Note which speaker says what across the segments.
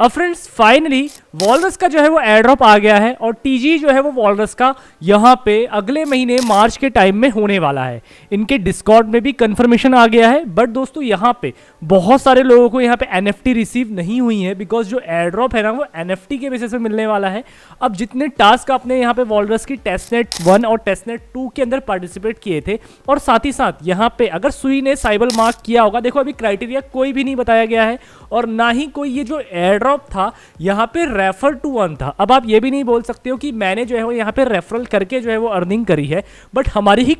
Speaker 1: अब friends finally walrus का जो है वो एयर ड्रॉप आ गया है और टीजी जो है वो वॉलरस का यहाँ पे अगले महीने मार्च के टाइम में होने वाला है। इनके डिस्कॉर्ड में भी कंफर्मेशन आ गया है, बट दोस्तों यहाँ पे बहुत सारे लोगों को यहाँ पे एनएफटी रिसीव नहीं हुई है, बिकॉज जो एयर ड्रॉप है ना वो एनएफटी के बेसिस पे मिलने वाला है। अब जितने टास्क आपने यहाँ पे वॉलरस की टेस्टनेट 1 और टेस्टनेट 2 के अंदर पार्टिसिपेट किए थे, और साथ ही साथ यहाँ पे अगर सुई ने साइबर मार्क किया होगा, देखो अभी क्राइटेरिया कोई भी नहीं बताया गया है और ना ही कोई ये जो एयर ड्रॉप था यहाँ पे रेफर टू अर्न था। अब आप ये भी नहीं बोल सकते हो कि मैंने जो है वो यहाँ पे रेफरल करके जो है वो अर्निंग करी है, बट हमारी ही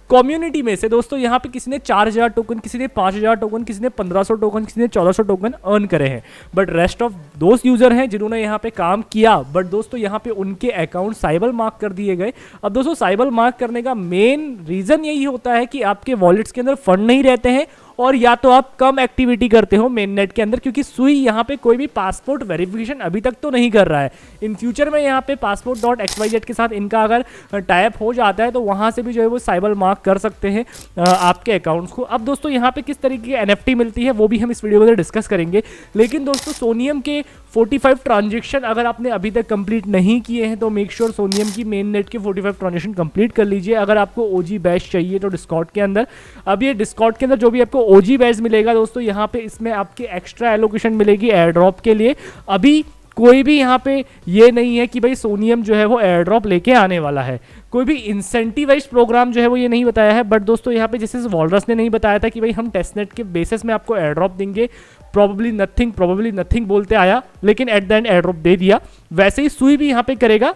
Speaker 1: कम्युनिटी में से दोस्तों यहाँ पे किसी ने 4000 टोकन, किसी ने 5000 टोकन, किसी ने 1500 टोकन, किसी ने 1400 टोकन अर्न करे हैं। बट रेस्ट ऑफ दोस्त यूजर हैं जिन्होंने यहाँ पे काम किया, बट दोस्तों यहाँ पे उनके अकाउंट साइबर मार्क कर दिए गए। अब दोस्तों साइबर मार्क करने का मेन रीजन यही होता है कि आपके वॉलेट्स के अंदर फंड नहीं रहते हैं, और या तो आप कम एक्टिविटी करते हो मेन नेट के अंदर, क्योंकि सुई यहाँ पे कोई भी पासपोर्ट वेरिफिकेशन अभी तक तो नहीं कर रहा है। इन फ्यूचर में यहाँ पे passport.xyz के साथ इनका अगर टाइप हो जाता है तो वहाँ से भी जो है वो साइबर मार्क कर सकते हैं आपके अकाउंट्स को। अब दोस्तों यहाँ पे किस तरीके की एनएफटी मिलती है वो भी हम इस वीडियो में डिस्कस करेंगे, लेकिन दोस्तों सोनियम के 45 ट्रांजेक्शन अगर आपने अभी तक कंप्लीट नहीं किए हैं तो मेक श्योर सोनियम की मेन नेट के 45 ट्रांजेक्शन कंप्लीट कर लीजिए। अगर आपको ओजी बैच चाहिए तो डिस्कॉर्ड के अंदर, अब ये डिस्कॉर्ड के अंदर जो भी आपको ओजी बैच मिलेगा दोस्तों, यहाँ पे इसमें आपकी एक्स्ट्रा एलोकेशन मिलेगी एयर ड्रॉप के लिए। अभी कोई भी यहाँ पे ये नहीं है कि भाई सोनियम जो है वो एयर ड्रॉप लेके आने वाला है, कोई भी इंसेंटिवाइज प्रोग्राम जो है वो ये नहीं बताया है। बट दोस्तों यहाँ पे जैसे वॉलरस ने नहीं बताया था कि भाई हम टेस्टनेट के बेसिस में आपको एयर ड्रॉप देंगे, प्रोबेबली नथिंग बोलते आया, लेकिन at the end air drop दे दिया। वैसे ही सुई भी यहाँ पे करेगा।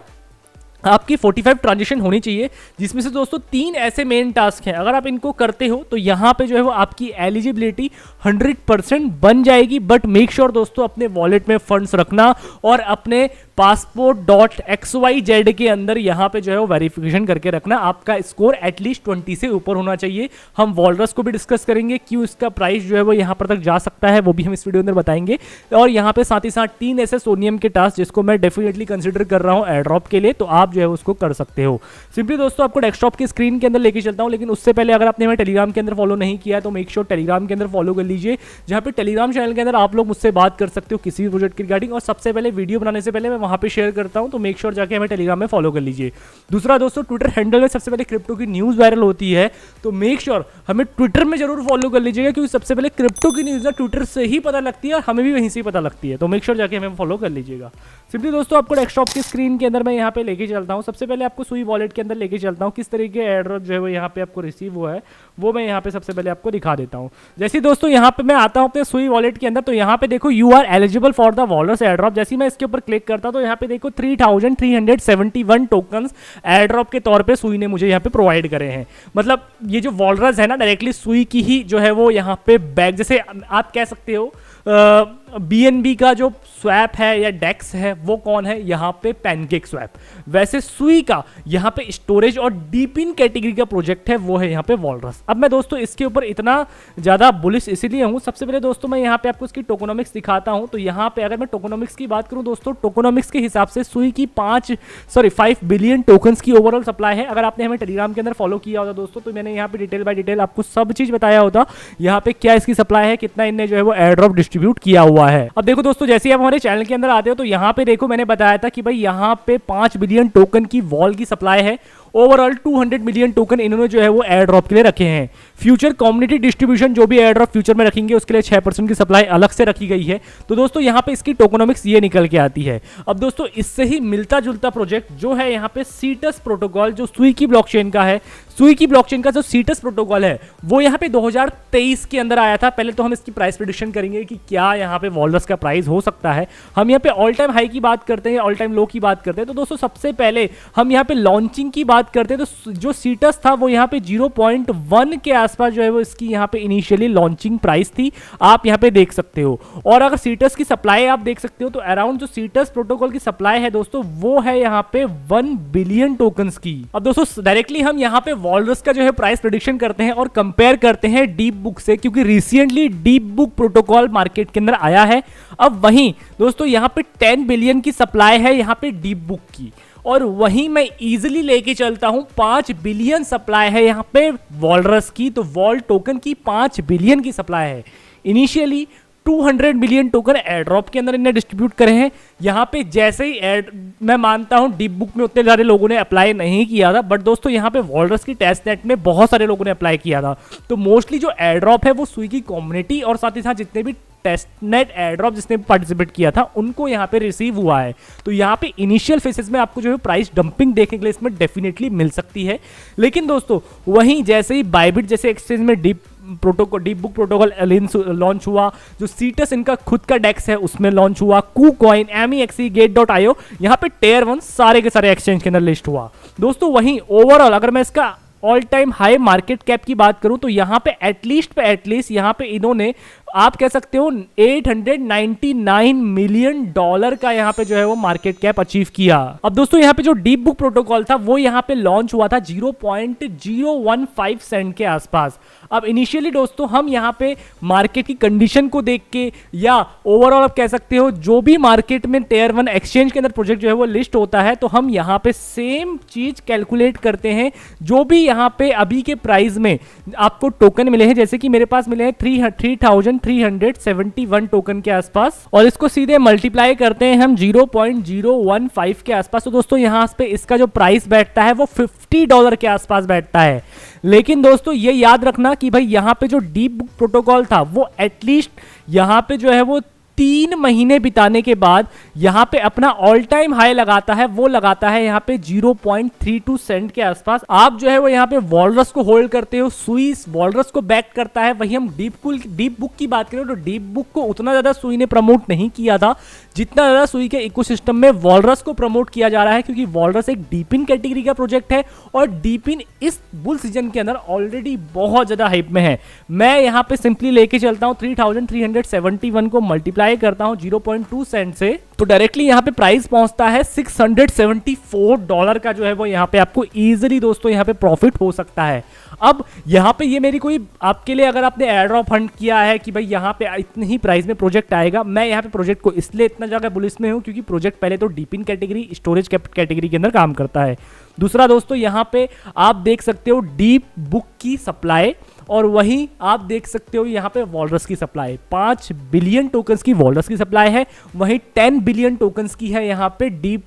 Speaker 1: आपकी 45 ट्रांजेक्शन होनी चाहिए, जिसमें से दोस्तों 3 ऐसे मेन टास्क हैं, अगर आप इनको करते हो तो यहाँ पे जो है वो आपकी एलिजिबिलिटी 100% बन जाएगी। बट मेक श्योर दोस्तों अपने वॉलेट में फंड्स रखना और अपने passport.xyz के अंदर यहाँ पे जो है वो वेरिफिकेशन करके रखना। आपका स्कोर एटलीस्ट 20 से ऊपर होना चाहिए। हम वॉलरस को भी डिस्कस करेंगे, क्यों इसका प्राइस जो है वो यहाँ पर तक जा सकता है, वो भी हम इस वीडियो अंदर बताएंगे। और यहाँ पे साथ ही साथ 3 ऐसे सोनियम के टास्क जिसको मैं डेफिनेटली कंसिडर कर रहा हूँ एयर ड्रॉप के लिए, तो आप जो है उसको कर सकते हो। सिंपली दोस्तों आपको डेस्कटॉप की स्क्रीन के अंदर लेके चलता हूँ, लेकिन उससे पहले अगर आपने हमें टेलीग्राम के अंदर फॉलो नहीं किया है तो मेक श्योर टेलीग्राम के अंदर फॉलो कर लीजिए, जहाँ पे टेलीग्राम चैनल के अंदर आप लोग मुझसे बात कर सकते हो किसी भी प्रोजेक्ट की रिगार्डिंग, और सबसे पहले वीडियो बनाने से पहले मैं वहाँ पे शेयर करता हूँ, तो मेक श्योर जाके हमें टेलीग्राम में फॉलो कर लीजिए। दूसरा दोस्तों ट्विटर हैंडल में सबसे पहले क्रिप्टो की न्यूज़ वायरल होती है, तो मेक श्योर हमें ट्विटर में जरूर फॉलो कर लीजिएगा, क्योंकि सबसे पहले क्रिप्टो की न्यूज़ ना ट्विटर से ही पता लगती है और हमें भी वहीं से ही पता लगती है, तो मेक श्योर जाके हमें फॉलो कर लीजिएगा। सिंपली दोस्तों आपको डेस्कटॉप की स्क्रीन के अंदर मैं यहाँ पे लेके चलता हूँ। सबसे पहले आपको सुई वॉलेट के अंदर लेके चलता हूँ, किस तरीके एयर ड्रॉप जो है वो यहाँ पे आपको रिसीव हुआ है वो मैं यहाँ पे सबसे पहले आपको दिखा देता हूँ। जैसे दोस्तों यहाँ पे मैं आता हूँ अपने सुई वॉलेट के अंदर, तो यहाँ पे देखो you are eligible for the Walrus air drop. जैसे मैं इसके ऊपर क्लिक करता हूँ तो यहाँ पे देखो 3371 टोकन्स एयर ड्रॉप के तौर पे सुई ने मुझे यहाँ पे प्रोवाइड करे हैं। मतलब ये जो वॉलरस है ना डायरेक्टली सुई की ही जो है वो यहाँ पे बैक, जैसे आप कह सकते हो BNB का जो स्वैप है या डेक्स है वो कौन है यहाँ पे, पैनकेक स्वैप। वैसे सुई का यहाँ पे स्टोरेज और डीप इन कैटेगरी का प्रोजेक्ट है वो है यहाँ पे वॉलरस। अब मैं दोस्तों इसके ऊपर इतना ज़्यादा बुलिश इसीलिए हूँ, सबसे पहले दोस्तों मैं यहाँ पे आपको इसकी टोकोनॉमिक्स दिखाता हूँ। तो यहाँ पे अगर मैं टोकोनॉमिक्स की बात करूँ दोस्तों, टोकोनॉमिक्स के हिसाब से सुई की 5 बिलियन टोकन्स की ओवरऑल सप्लाई है। अगर आपने हमें टेलीग्राम के अंदर फॉलो किया होता दोस्तों तो मैंने यहाँ पे डिटेल बाय डिटेल आपको सब चीज़ बताया होता, यहाँ पे क्या इसकी सप्लाई है, कितना इनने जो है वो एयर ड्रॉप डिस्ट्रीब्यूट किया हुआ है। अब देखो दोस्तों जैसे ही आप हमारे चैनल के अंदर आते हो तो यहाँ पे देखो मैंने बताया था कि भाई यहाँ पे 5 बिलियन टोकन की वॉल की सप्लाई है। ओवरऑल 200 मिलियन टोकन इन्होंने जो है वो एयर ड्रॉप के लिए रखे हैं। फ्यूचर कम्युनिटी डिस्ट्रीब्यूशन जो भी एयर ड्रॉप फ्यूचर में रखेंगे उसके लिए 6% की सप्लाई अलग से रखी गई है। तो दोस्तों यहाँ पे इसकी टोकोनॉमिक्स ये निकल के आती है। अब दोस्तों इससे ही मिलता जुलता प्रोजेक्ट जो है यहाँ पे सीटस प्रोटोकॉल, जो सुई की ब्लॉकचेन का है। सुई की ब्लॉकचेन का जो सीटस प्रोटोकॉल है वो यहाँ पे 2023 के अंदर आया था। पहले तो हम इसकी प्राइस प्रेडिक्शन करेंगे कि क्या यहाँ पे वॉलरस का प्राइस हो सकता है। हम यहाँ पे ऑल टाइम हाई की बात करते हैं, ऑल टाइम लो की बात करते हैं। तो दोस्तों सबसे पहले हम यहाँ पे लॉन्चिंग की बात करते हैं, तो जो सीटस था वो यहाँ पे 0.1 के आसपास जो है वो इसकी यहाँ पे इनिशियली लॉन्चिंग प्राइस थी, आप यहाँ पे देख सकते हो। और अगर सीटस की सप्लाई आप देख सकते हो तो अराउंड जो सीटस प्रोटोकॉल की सप्लाई है दोस्तों वो है यहाँ पे 1 बिलियन टोकन्स की। अब दोस्तों डायरेक्टली हम यहाँ पे वॉलरस का जो है प्राइस प्रेडिक्शन करते हैं और कंपेयर करते हैं डीप बुक से, क्योंकि recently deep book protocol market के अंदर आया है। अब वहीं दोस्तों यहाँ पे 10 बिलियन की सप्लाई है यहाँ पे डीप बुक की, और वहीं मैं इजीली लेके चलता हूं 5 बिलियन सप्लाई है यहाँ पे वॉलरस की। तो वॉल टोकन की 5 बिलियन की सप्लाई है। Initially 200 million token air drop के अंदर इन्हें डिस्ट्रीब्यूट करे हैं। यहाँ पे जैसे ही मैं मानता हूँ डीप बुक में उतने सारे लोगों ने अप्लाई नहीं किया था, बट दोस्तों यहाँ पे वॉलरस की टेस्ट नेट में बहुत सारे लोगों ने अप्लाई किया था। तो मोस्टली जो एयर ड्रॉप है वो सुई की कम्युनिटी और साथ ही साथ जितने भी टेस्ट नेट एयर ड्रॉप जिसने पार्टिसिपेट किया था उनको यहाँ पे रिसीव हुआ है। तो यहाँ पे इनिशियल फेसेस में आपको जो है प्राइस डंपिंग देखने के लिए इसमें डेफिनेटली मिल सकती है। लेकिन दोस्तों वहीं जैसे ही बाइबिट जैसे एक्सचेंज में डीप बुक प्रोटोकॉल लॉन्च हुआ, जो सीटस इनका खुद का डेक्स है उसमें लॉन्च हुआ, कूकॉइन, MEXC, Gate.io, यहाँ पे Tier 1 सारे के सारे एक्सचेंज के अंदर लिस्ट हुआ। दोस्तों वहीं ओवरऑल अगर मैं इसका all time high market cap की बात करूं तो यहाँ पे एटलीस्ट यहाँ पे इन्होंने आप कह सकते हो 899 मिलियन डॉलर का यहाँ पे जो है वो मार्केट कैप अचीव किया। अब दोस्तों यहाँ पे जो डीप बुक प्रोटोकॉल था वो यहाँ पे लॉन्च हुआ था 0.015 सेंट के आसपास। अब इनिशियली दोस्तों हम यहाँ पे मार्केट की कंडीशन को देख के या ओवरऑल आप कह सकते हो जो भी मार्केट में Tier 1 एक्सचेंज के अंदर प्रोजेक्ट जो है वो लिस्ट होता है, तो हम यहाँ पे सेम चीज कैलकुलेट करते हैं। जो भी यहाँ पे अभी के प्राइस में आपको टोकन मिले हैं, जैसे कि मेरे पास मिले हैं 3,371 टोकन के आसपास, और इसको सीधे मल्टीप्लाई करते हैं हम 0.015 के आसपास। तो दोस्तों यहाँ पे इसका जो प्राइस बैठता है वो $50 के आसपास बैठता है। लेकिन दोस्तों ये याद रखना कि भाई यहाँ पे जो डीप बुक प्रोटोकॉल था वो एटलीस्ट यहाँ पे जो है वो 3 महीने बिताने के बाद यहाँ पे अपना ऑल टाइम हाई लगाता है, वो लगाता है यहाँ पे 0.32 सेंट के आसपास। आप जो है वो यहाँ पे वॉलरस को होल्ड करते हो, सुई वॉलरस को बैक करता है। वही हम डीप बुक की बात करें तो डीप बुक को उतना ज्यादा सुई ने प्रमोट नहीं किया था जितना ज्यादा सुई के इकोसिस्टम में वॉलरस को प्रमोट किया जा रहा है, क्योंकि वॉलरस एक डीप इन कैटेगरी का प्रोजेक्ट है और डीप इन इस बुल सीजन के अंदर ऑलरेडी बहुत ज्यादा हाइप में है। मैं यहाँ पे सिंपली लेके चलता हूँ 3,371 को मल्टीप्लाई करता हूं 0.2 सेंट से, तो डायरेक्टली यहां पे प्राइस पहुंचता है $674 का जो है वो यहां पे आपको इजीली दोस्तों यहां पे प्रॉफिट हो सकता है। अब यहां पे ये मेरी कोई आपके लिए अगर आपने एयर ड्रॉप हंट किया है कि भाई यहां पे इतनी ही प्राइस में प्रोजेक्ट आएगा, मैं यहां पे प्रोजेक्ट को इसलिए इतना ज्यादा बुलिश में हूं क्योंकि प्रोजेक्ट पहले तो deep in category storage category के अंदर काम करता है। दूसरा दोस्तों यहां पे आप देख सकते हो डीप बुक की सप्लाई, और वहीं आप देख सकते हो यहाँ पे वॉलरस की सप्लाई 5 बिलियन टोकन्स की वॉलरस की सप्लाई है, वहीं 10 बिलियन टोकन्स की है यहाँ पे डीप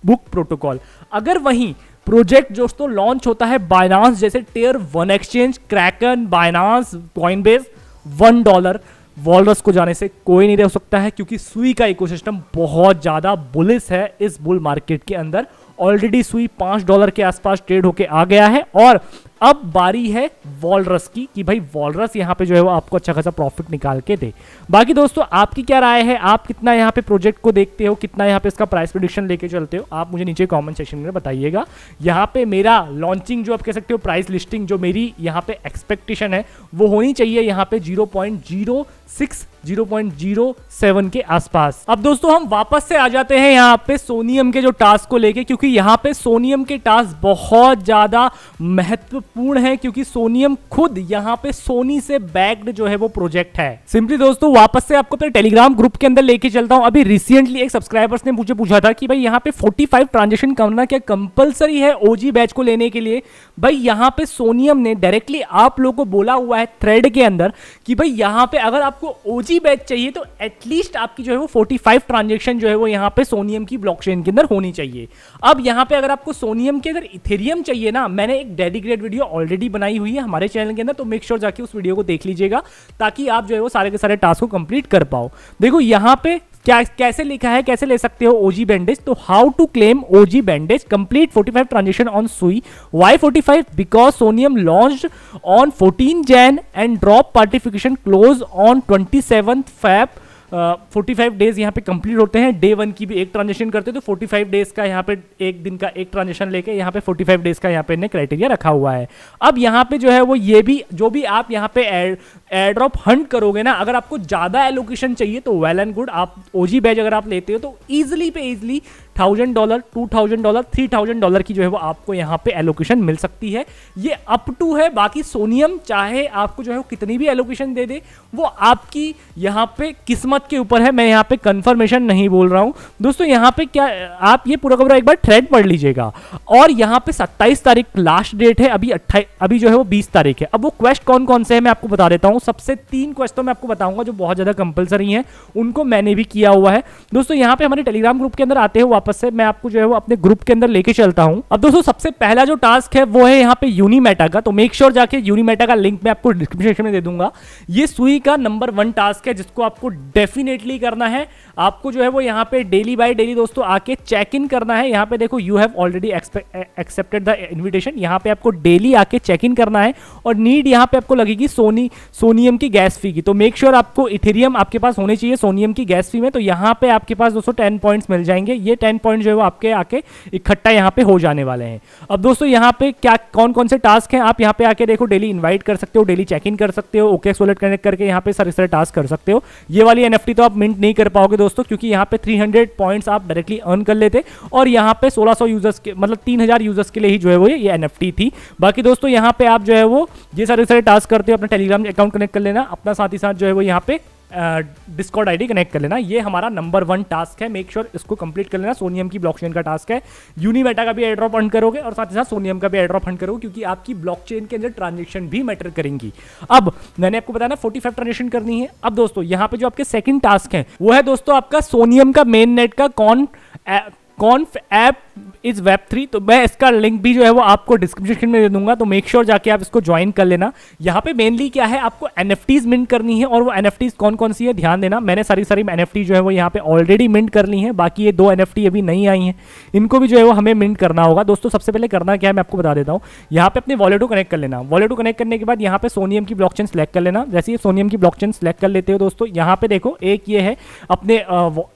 Speaker 1: बुक प्रोटोकॉल। अगर वहीं प्रोजेक्ट दोस्तों लॉन्च होता है बाइनांस जैसे Tier 1 exchange, Kraken, Binance, Coinbase, $1 walrus को जाने से कोई नहीं रह सकता है, क्योंकि सुई का इकोसिस्टम बहुत ज्यादा बुलिश है इस बुल मार्केट के अंदर। ऑलरेडी सुई $5 के आसपास ट्रेड होके आ गया है और अब बारी है वॉलरस की कि भाई वॉलरस यहाँ पे जो है वो आपको अच्छा खासा प्रॉफिट निकाल के दे। बाकी दोस्तों आपकी क्या राय है, आप कितना यहाँ पे प्रोजेक्ट को देखते हो, कितना यहाँ पे इसका प्राइस प्रेडिक्शन लेके चलते हो, आप मुझे नीचे कमेंट सेक्शन में बताइएगा। यहाँ पे मेरा लॉन्चिंग जो आप कह सकते हो प्राइस लिस्टिंग जो मेरी यहाँ पे एक्सपेक्टेशन है वो होनी चाहिए यहाँ पे 0.06 0.07 के आसपास। अब दोस्तों हम वापस से आ जाते हैं यहाँ पे सोनियम के जो टास्क को लेके, क्योंकि यहाँ पे सोनियम के टास्क बहुत ज्यादा महत्वपूर्ण है, क्योंकि सोनियम खुद यहाँ पे सोनी से बैक्ड जो है वो प्रोजेक्ट है। सिंपली दोस्तों वापस से आपको अपने टेलीग्राम ग्रुप के अंदर लेके चलता हूँ। अभी रिसेंटली एक सब्सक्राइबर्स ने मुझे पूछा था कि भाई यहाँ पे 45 ट्रांजेक्शन करना क्या कंपलसरी है ओजी बैच को लेने के लिए। भाई यहाँ पे सोनियम ने डायरेक्टली आप लोगों को बोला हुआ है थ्रेड के अंदर कि भाई यहाँ पे अगर आपको ओजी बैच चाहिए तो एटलीस्ट आपकी जो है वो 45 ट्रांजेक्शन जो है वो यहाँ पे सोनियम की ब्लॉकचेन के अंदर होनी चाहिए। अब यहाँ पे अगर आपको सोनियम के अंदर इथेरियम चाहिए ना, मैंने एक डेडिकेटेड वीडियो ऑलरेडी बनाई हुई है हमारे चैनल के अंदर, तो मेक श्योर जाके उस वीडियो को देख लीजिएगा ताकि आप जो है वो सारे के सारे टास्क को कंप्लीट कर पाओ। देखो यहाँ पे क्या कैसे लिखा है, कैसे ले सकते हो ओजी बैंडेज। तो how to claim OG bandage, complete 45 transaction on Sui. Why 45? Because Soneium launched on 14 Jan and drop participation close on 27 Feb। 45 days यहाँ पे कंप्लीट होते हैं। डे 1 की भी एक ट्रांजेक्शन करते हैं तो 45 डेज का यहाँ पे एक दिन का एक ट्रांजेक्शन लेके यहाँ पे 45 डेज का यहाँ पे इन्हें क्राइटेरिया रखा हुआ है। अब यहाँ पे जो है वो ये भी जो भी आप यहाँ पे एयर ड्रॉप हंट करोगे ना, अगर आपको ज़्यादा एलोकेशन चाहिए तो वेल एंड गुड। आप ओजी बैच अगर आप लेते हो तो ईजिली पे ईजिली $1000, $2000, $3000 की जो है वो आपको यहाँ पे एलोकेशन मिल सकती है। ये अप टू है, बाकी सोनियम चाहे आपको जो है वो कितनी भी एलोकेशन दे दे, वो आपकी यहाँ पे किस्मत के ऊपर है। मैं यहाँ पे कंफर्मेशन नहीं बोल रहा हूँ दोस्तों। यहाँ पे क्या, आप ये पूरा का पूरा एक बार थ्रेड पढ़ लीजिएगा। और यहाँ पे 27 तारीख लास्ट डेट है, अभी जो है वो 20 तारीख है। अब वो क्वेस्ट कौन कौन से है मैं आपको बता देता हूँ। सबसे 3 क्वेस्ट तो मैं आपको बताऊंगा जो बहुत ज्यादा कंपलसरी हैं, उनको मैंने भी किया हुआ है दोस्तों। यहाँ पे हमारे टेलीग्राम ग्रुप के अंदर आते हैं वापस से, मैं आपको जो है वो अपने ग्रुप के अंदर लेके चलता हूँ। अब दोस्तों सबसे पहला जो टास्क है वो है यहाँ पे यूनिमेटा का, तो मेक श्योर जाके यूनिमेटा का लिंक मैं आपको डिस्क्रिप्शन में दे दूंगा। ये सुई का नंबर 1 टास्क है जिसको आपको डेफिनेटली करना है। आपको जो है वो यहाँ पे डेली बाय डेली दोस्तों आके चेक इन करना है। यहाँ पे देखो you have already accepted the invitation, यहाँ पे आपको डेली आके चेक इन करना है। और नीड यहाँ पे आपको लगेगी सोनियम की गैस फी की, तो मेक श्योर आपको इथेरियम आपके पास होने चाहिए सोनियम की गैस फी में। तो यहाँ पे आपके पास दोस्तों 10 पॉइंट्स मिल जाएंगे। ये 10 पॉइंट जो है वो आपके आके इकट्ठा यहाँ पे हो जाने वाले हैं। अब दोस्तों यहाँ पे क्या कौन कौन से टास्क हैं, आप यहाँ पे आके देखो डेली इन्वाइट कर सकते हो, डेली चेक इन कर सकते हो, ओकेएक्स वॉलेट कनेक्ट करके यहाँ पे सारे टास्क कर सकते हो। ये वाली एनएफटी तो आप मिंट नहीं कर पाओगे दोस्तों, क्योंकि यहाँ पे 300 पॉइंट्स आप डायरेक्टली अर्न कर लेते, और यहाँ पे 1600 यूजर्स के मतलब 3000 यूजर्स के लिए ही जो है वो ये एनएफटी थी। बाकी दोस्तों यहाँ पे आप जो है वो ये सारे टास्क करते हो, अपना टेलीग्राम अकाउंट कनेक्ट कर लेना, अपना साथ ही साथ जो है वो यहाँ पे डिस्कॉर्ड आईडी कनेक्ट कर लेना। ये हमारा नंबर 1 टास्क है, मेक श्योर इसको कंप्लीट कर लेना। सोनियम की ब्लॉकचेन का टास्क है, यूनिमेटा का भी एयर ड्रॉप फंड करोगे और साथ ही साथ सोनियम का भी एयर ड्रॉप फंड करोगे, क्योंकि आपकी ब्लॉकचेन के अंदर ट्रांजेक्शन भी मैटर करेंगी। अब मैंने आपको बताया ना 45 ट्रांजेक्शन करनी है। अब दोस्तों यहाँ पे जो आपके सेकंड टास्क है वो है दोस्तों आपका सोनियम का मेन नेट का कॉन्फ ऐप इज वेब3, तो मैं इसका लिंक भी जो है वो आपको डिस्क्रिप्शन में दे दूंगा, तो मेक श्योर जाके आप इसको ज्वाइन कर लेना। यहाँ पे मेनली क्या है, आपको एनएफटीज मिंट करनी है, और वो एनएफटीज कौन कौन सी है ध्यान देना। मैंने सारी एनएफटी जो है वो यहाँ पे ऑलरेडी मिंट कर ली है, बाकी ये 2 एनएफटी अभी नहीं आई हैं, इनको भी जो है वो हमें मिंट करना होगा दोस्तों। सबसे पहले करना क्या है मैं आपको बता देता हूँ। यहाँ पे अपने वॉलेट को कनेक्ट कर लेना, वॉलेट को कनेक्ट करने के बाद यहाँ पे सोनियम की ब्लॉकचेन सेलेक्ट कर लेना। जैसे ये सोनियम की ब्लॉकचेन सेलेक्ट कर लेते हो दोस्तों, यहाँ पे देखो एक ये है अपने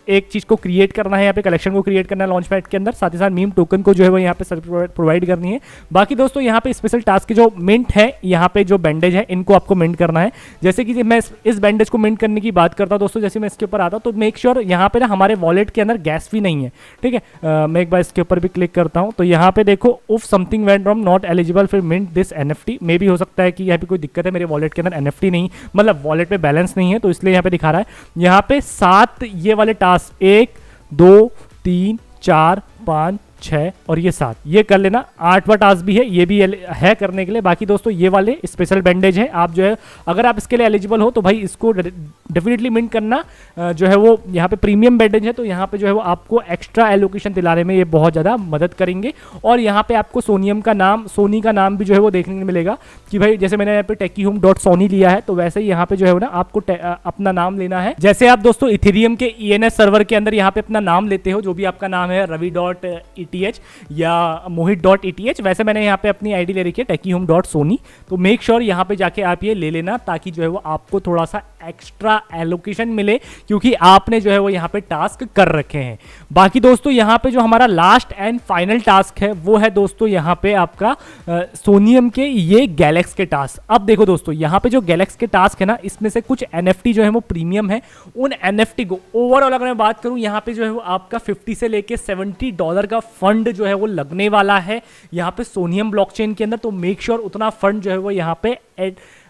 Speaker 1: एक चीज को क्रिएट करना है, यहाँ पे कलेक्शन को क्रिएट करना है लॉन्च पैड के अंदर, साथ ही साथ मीम टोकन को जो है वो यहाँ पे प्रोवाइड करनी है। बाकी दोस्तों यहाँ पे स्पेशल टास्क के जो मिंट है, यहाँ पे जो बैंडेज है इनको आपको मिंट करना है। जैसे कि मैं इस बैंडेज को मिंट करने की बात करता हूँ दोस्तों, जैसे मैं इसके ऊपर आता हूँ तो मेक श्योर यहाँ पे ना हमारे वॉलेट के अंदर गैस फी नहीं है, ठीक है। मैं एक बार इसके ऊपर भी क्लिक करता हूँ, तो यहाँ पे देखो oops something went wrong not eligible for mint this NFT, मे भी हो सकता है कि यहाँ पे कोई दिक्कत है, मेरे वॉलेट के अंदर एनएफटी नहीं, मतलब वॉलेट में बैलेंस नहीं है, तो इसलिए यहाँ पे दिखा रहा है। यहाँ पे 7 ये वाले टास्क 1 2 3 4 5 6 और ये 7 ये कर लेना। 8वां टास्क भी है, ये भी है करने के लिए। बाकी दोस्तों ये वाले स्पेशल बैंडेज है, आप जो है अगर आप इसके लिए एलिजिबल हो तो भाई इसको डेफिनेटली मिंट करना। जो है वो यहाँ पे प्रीमियम बैंडेज है, तो यहाँ पे जो है वो आपको एक्स्ट्रा एलोकेशन दिलाने में ये बहुत ज़्यादा मदद करेंगे। और यहाँ पे आपको सोनी का नाम भी जो है वो देखने को मिलेगा कि भाई जैसे मैंने यहाँ पे techihome.sony लिया है, तो वैसे ही यहाँ पे जो है ना आपको अपना नाम लेना है। जैसे आप दोस्तों इथेरियम के ENS सर्वर के अंदर यहाँ पे अपना नाम लेते हो, जो भी आपका नाम है ravi.eth या mohit.eth, वैसे मैंने यहाँ पे अपनी आईडी ले रखी है techihome.sony, तो मेक श्योर यहाँ पे जाके आप ये ले लेना, ताकि जो है वो आपको थोड़ा सा एक्स्ट्रा एलोकेशन मिले, क्योंकि आपने जो है वो यहाँ पे टास्क कर रखे हैं। बाकी दोस्तों यहाँ पे जो हमारा लास्ट एंड फाइनल टास्क है वो है दोस्तों यहाँ पे आपका सोनियम के ये गैलेक्स के टास्क। अब देखो दोस्तों यहाँ पे जो गैलेक्स के टास्क है ना, इसमें से कुछ एनएफटी जो है वो प्रीमियम है। उन एनएफटी को ओवरऑल अगर मैं बात करूँ, यहाँ पे जो है वो आपका 50 से लेके $70 का फंड जो है वो लगने वाला है यहाँ पे सोनियम ब्लॉकचेन के अंदर, तो मेक श्योर उतना फंड जो है वो यहाँ पे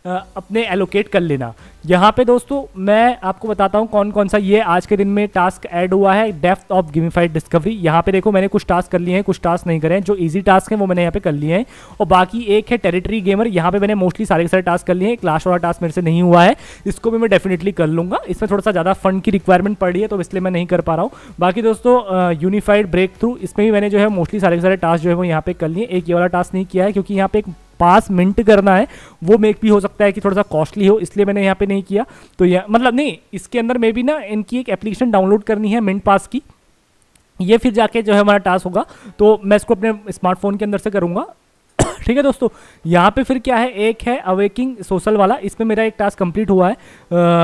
Speaker 1: अपने एलोकेट कर लेना। यहाँ पे दोस्तों मैं आपको बताता हूँ कौन कौन सा ये आज के दिन में टास्क ऐड हुआ है। डेप्थ ऑफ गेमिफाइड डिस्कवरी, यहाँ पे देखो मैंने कुछ टास्क कर लिए हैं, कुछ टास्क नहीं करे हैं। जो इजी टास्क हैं वो मैंने यहाँ पे कर लिए हैं, और बाकी एक है टेरिटरी गेमर, यहाँ पे मैंने मोस्टली सारे के सारे टास्क कर लिए हैं। क्लाश वाला टास्क मेरे से नहीं हुआ है, इसको भी मैं डेफिनेटली कर लूँगा। इसमें थोड़ा सा ज़्यादा फंड की रिक्वायरमेंट पड़ रही है, तो इसलिए मैं नहीं कर पा रहा हूँ। बाकी दोस्तों यूनिफाइड ब्रेक थ्रू, इसमें भी मैंने जो है मोस्टली सारे के सारे टास्क जो है वो यहाँ पे कर लिए। एक ये वाला टास्क नहीं किया है, क्योंकि यहाँ पे एक पास मिंट करना है, वो मेक भी हो सकता है कि थोड़ा सा कॉस्टली हो, इसलिए मैंने यहाँ पे नहीं किया। तो यह मतलब नहीं, इसके अंदर में भी ना इनकी एक एप्लीकेशन डाउनलोड करनी है मिंट पास की, ये फिर जाके जो है हमारा टास्क होगा। तो मैं इसको अपने स्मार्टफोन के अंदर से करूँगा। ठीक है दोस्तों, यहाँ पे फिर क्या है, एक है अवेकिंग सोशल वाला, इसमें मेरा एक टास्क कंप्लीट हुआ है।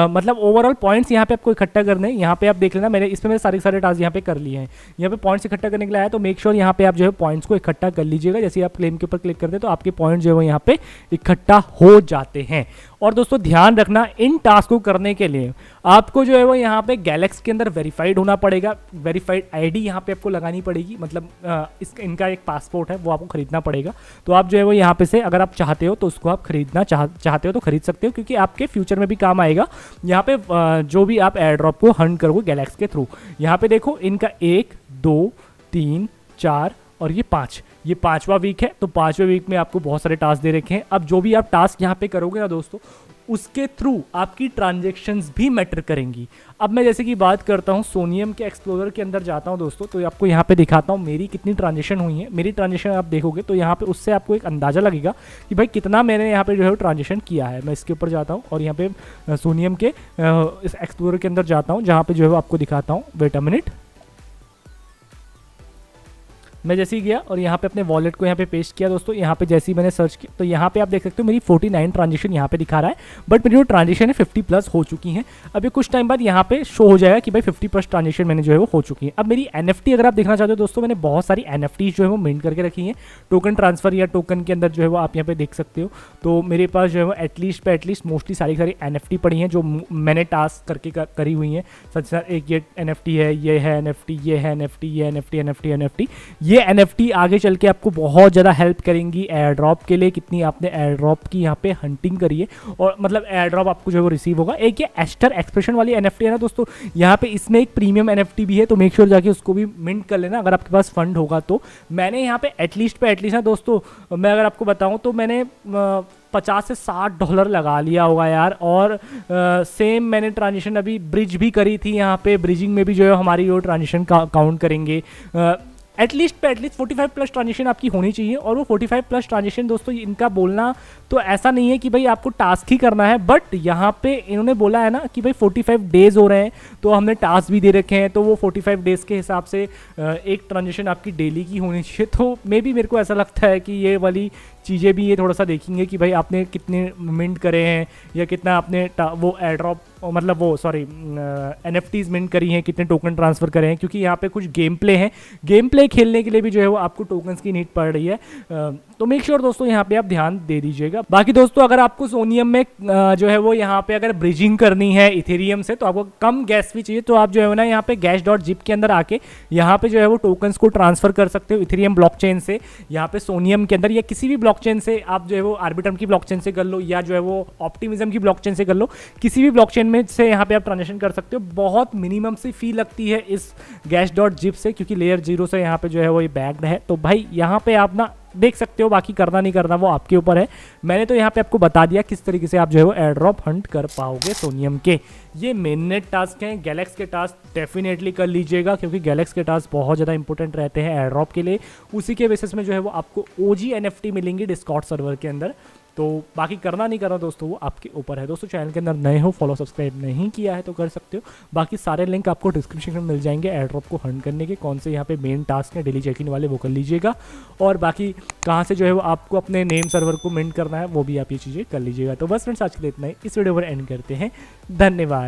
Speaker 1: मतलब ओवरऑल पॉइंट्स यहाँ पे आपको इकट्ठा करने हैं। यहाँ पे आप देख लेना, इसमें मेरे सारे टास्क यहाँ पे कर लिए हैं। यहाँ पे पॉइंट्स इकट्ठा करने के लिए आया, तो मेक श्योर यहाँ पे आप जो है पॉइंट्स को इकट्ठा कर लीजिएगा। जैसे आप क्लेम के ऊपर क्लिक करते हैं तो आपके पॉइंट जो है वो यहाँ पे इकट्ठा हो जाते हैं। और दोस्तों ध्यान रखना, इन टास्क को करने के लिए आपको जो है वो यहाँ पे गैलेक्स के अंदर वेरीफाइड होना पड़ेगा। वेरीफाइड आईडी यहाँ पे आपको लगानी पड़ेगी, मतलब इनका एक पासपोर्ट है वो आपको खरीदना पड़ेगा। तो आप जो है वो यहाँ पे से अगर आप चाहते हो तो उसको आप खरीदना चाहते हो तो खरीद सकते हो, क्योंकि आपके फ्यूचर में भी काम आएगा। यहाँ पे जो भी आप एयर ड्रॉप को हंट करोगे गैलेक्स के थ्रू, यहाँ पे देखो इनका 1 2 3 4 और ये 5, ये 5वां वीक है। तो 5वें वीक में आपको बहुत सारे टास्क दे रखे हैं। अब जो भी आप टास्क यहाँ पे करोगे ना दोस्तों, उसके थ्रू आपकी ट्रांजेक्शन्स भी मैटर करेंगी। अब मैं जैसे कि बात करता हूँ सोनियम के एक्सप्लोरर के अंदर जाता हूँ दोस्तों, तो आपको यहाँ पे दिखाता हूँ मेरी कितनी ट्रांजेक्शन हुई है। मेरी ट्रांजेक्शन आप देखोगे तो यहाँ पे उससे आपको एक अंदाज़ा लगेगा कि भाई कितना मैंने यहाँ पे जो है ट्रांजेक्शन किया है। मैं इसके ऊपर जाता हूँ और यहाँ पे सोनियम के इस एक्सप्लोरर के अंदर जाता हूँ, जहाँ पे जो है आपको दिखाता हूँ। वेट अ मिनट, मैं जैसे ही गया और यहाँ पे अपने वॉलेट को यहाँ पे पेस्ट किया दोस्तों, यहाँ पे जैसे ही मैंने सर्च किया तो यहाँ पे आप देख सकते हो मेरी 49 ट्रांजेक्शन यहाँ पे दिखा रहा है, बट मेरी जो ट्रांजेक्शन है 50 प्लस हो चुकी हैं। अभी कुछ टाइम बाद यहाँ पे शो हो जाएगा कि भाई 50 प्लस ट्रांजेक्शन मैंने जो है वो हो चुकी है। अब मेरी NFT अगर आप देखना चाहते हो दोस्तों, मैंने बहुत सारी NFT जो है वो मिंट करके रखी है। टोकन ट्रांसफर या टोकन के अंदर जो है वो आप यहाँ पे देख सकते हो। तो मेरे पास जो है वो एटलीस्ट मोस्टली सारी NFT पड़ी हैं जो मैंने टास्क करके करी हुई हैं। सच एक ये NFT है, ये है NFT, ये है NFT, ये NFT। ये NFT आगे चल के आपको बहुत ज़्यादा हेल्प करेंगी एयर ड्रॉप के लिए। कितनी आपने एयर ड्रॉप की यहाँ पे हंटिंग करी है और मतलब एयर ड्रॉप आपको जो है वो रिसीव होगा। एक ये एस्टर एक्सप्रेशन वाली NFT है ना दोस्तों, यहाँ पे इसमें एक प्रीमियम NFT भी है, तो मेक श्योर जाके उसको भी मिंट कर लेना अगर आपके पास फंड होगा तो। मैंने यहाँ पे एटलीस्ट ना दोस्तों, मैं अगर आपको बताऊँ तो मैंने 50 से $60 लगा लिया होगा यार। और सेम मैंने ट्रांजेक्शन अभी ब्रिज भी करी थी, यहाँ पे ब्रिजिंग में भी जो है हमारी वो ट्रांजेक्शन काउंट करेंगे। एटलीस्ट 45 प्लस ट्रांजेक्शन आपकी होनी चाहिए। और वो 45 प्लस ट्रांजेक्शन दोस्तों, इनका बोलना तो ऐसा नहीं है कि भाई आपको टास्क ही करना है, बट यहाँ पे इन्होंने बोला है ना कि भाई 45 डेज हो रहे हैं, तो हमने टास्क भी दे रखे हैं, तो वो 45 डेज के हिसाब से एक ट्रांजेक्शन आपकी डेली की होनी चाहिए। तो मे भी मेरे को ऐसा लगता है कि ये वाली चीज़ें भी ये थोड़ा सा देखेंगे कि भाई आपने कितने मिंट करे हैं या कितना आपने वो एयर ड्रॉप मतलब वो सॉरी NFTs मिंट करी हैं, कितने टोकन ट्रांसफ़र करे हैं, क्योंकि यहाँ पे कुछ गेम प्ले हैं। गेम प्ले खेलने के लिए भी जो है वो आपको टोकन्स की नीड पड़ रही है। तो मेक श्योर दोस्तों यहाँ पे आप ध्यान दे दीजिएगा। बाकी दोस्तों अगर आपको सोनियम में जो है वो यहाँ पे अगर ब्रिजिंग करनी है इथेरियम से, तो आपको कम गैस भी चाहिए, तो आप जो है ना यहाँ पे gas.zip के अंदर आके यहाँ पे जो है वो टोकन्स को ट्रांसफर कर सकते हो इथेरियम ब्लॉकचेन से। यहाँ पे सोनियम के अंदर या किसी भी ब्लॉकचेन से आप जो है वो आर्बिट्रम की ब्लॉकचेन से कर लो या जो है वो ऑप्टिमिज्म की ब्लॉकचेन से कर लो, किसी भी ब्लॉकचेन में से यहाँ पे आप ट्रांजेक्शन कर सकते हो। बहुत मिनिमम सी फी लगती है इस gas.zip से, क्योंकि लेयर 0 से यहाँ पे जो है वो ये बैग्ड है। तो भाई यहाँ पे आप ना देख सकते हो, बाकी करना नहीं करना वो आपके ऊपर है। मैंने तो यहाँ पे आपको बता दिया किस तरीके से आप जो है वो एयर ड्रॉप हंट कर पाओगे सोनियम के। ये मेननेट टास्क हैं। गैलेक्स के टास्क डेफिनेटली कर लीजिएगा, क्योंकि गैलेक्स के टास्क बहुत ज़्यादा इंपॉर्टेंट रहते हैं एयर ड्रॉप के लिए। उसी के बेसिस में जो है वो आपको OG NFT मिलेंगी डिस्कॉर्ड सर्वर के अंदर। तो बाकी करना नहीं करना दोस्तों वो आपके ऊपर है। दोस्तों चैनल के अंदर नए हो, फॉलो सब्सक्राइब नहीं किया है तो कर सकते हो। बाकी सारे लिंक आपको डिस्क्रिप्शन में मिल जाएंगे एयर ड्रॉप को हंट करने के। कौन से यहाँ पे मेन टास्क हैं डेली चेक इन वाले वो कर लीजिएगा, और बाकी कहाँ से जो है वो आपको अपने नेम सर्वर को मिंट करना है वो भी आप ये चीज़ें कर लीजिएगा। तो बस फ्रेंड्स आज के लिए इतना ही, इस वीडियो पर एंड करते हैं। धन्यवाद।